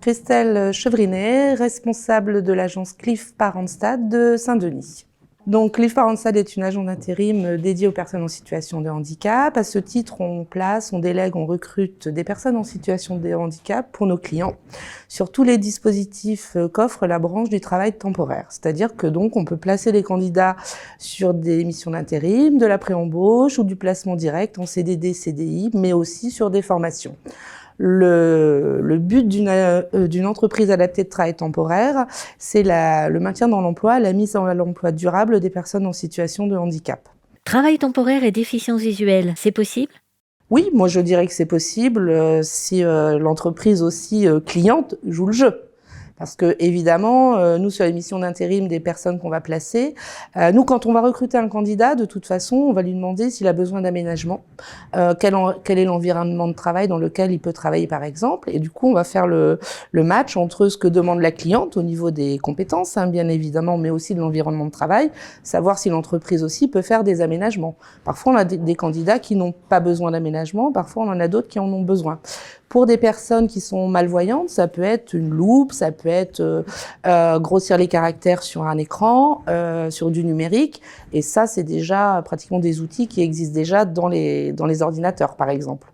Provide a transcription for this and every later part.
Christelle Chevrinet, responsable de l'agence Cliff Parentstad de Saint-Denis. Donc, Cliff Parentstad est une agence d'intérim dédiée aux personnes en situation de handicap. À ce titre, on délègue, on recrute des personnes en situation de handicap pour nos clients sur tous les dispositifs qu'offre la branche du travail temporaire. C'est-à-dire que donc, on peut placer les candidats sur des missions d'intérim, de la pré-embauche ou du placement direct en CDD, CDI, mais aussi sur des formations. Le but d'une entreprise adaptée de travail temporaire, c'est le maintien dans l'emploi, la mise à l'emploi durable des personnes en situation de handicap. Travail temporaire et déficience visuelle, c'est possible ? Oui, moi je dirais que c'est possible si l'entreprise aussi cliente joue le jeu. Parce que évidemment, nous sur les missions d'intérim des personnes qu'on va placer, nous quand on va recruter un candidat, de toute façon, on va lui demander s'il a besoin d'aménagement, quel est l'environnement de travail dans lequel il peut travailler par exemple, et du coup on va faire le match entre ce que demande la cliente au niveau des compétences, bien évidemment, mais aussi de l'environnement de travail, savoir si l'entreprise aussi peut faire des aménagements. Parfois on a des candidats qui n'ont pas besoin d'aménagement, parfois on en a d'autres qui en ont besoin. Pour des personnes qui sont malvoyantes, ça peut être une loupe, ça peut être grossir les caractères sur un écran, sur du numérique. Et ça, c'est déjà pratiquement des outils qui existent déjà dans les ordinateurs, par exemple.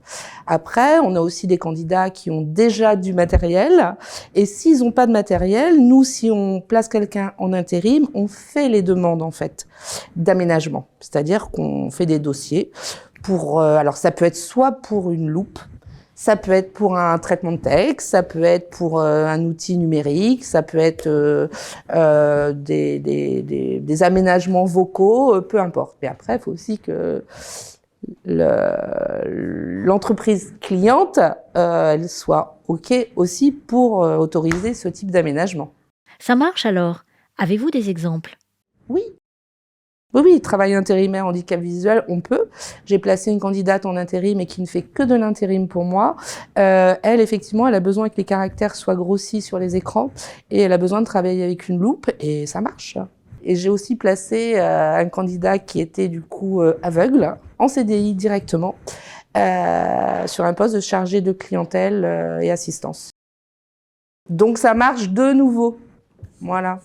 Après, on a aussi des candidats qui ont déjà du matériel. Et s'ils n'ont pas de matériel, nous, si on place quelqu'un en intérim, on fait les demandes, en fait, d'aménagement. C'est-à-dire qu'on fait des dossiers pour... alors, ça peut être soit pour une loupe, ça peut être pour un traitement de texte, ça peut être pour un outil numérique, ça peut être des aménagements vocaux, peu importe. Mais après, il faut aussi que l'entreprise cliente elle soit OK aussi pour autoriser ce type d'aménagement. Ça marche alors ? Avez-vous des exemples ? Oui. Oui, travail intérimaire, handicap visuel, on peut. J'ai placé une candidate en intérim et qui ne fait que de l'intérim pour moi. Elle, effectivement, elle a besoin que les caractères soient grossis sur les écrans et elle a besoin de travailler avec une loupe et ça marche. Et j'ai aussi placé un candidat qui était du coup aveugle en CDI directement sur un poste de chargé de clientèle et assistance. Donc ça marche de nouveau. Voilà.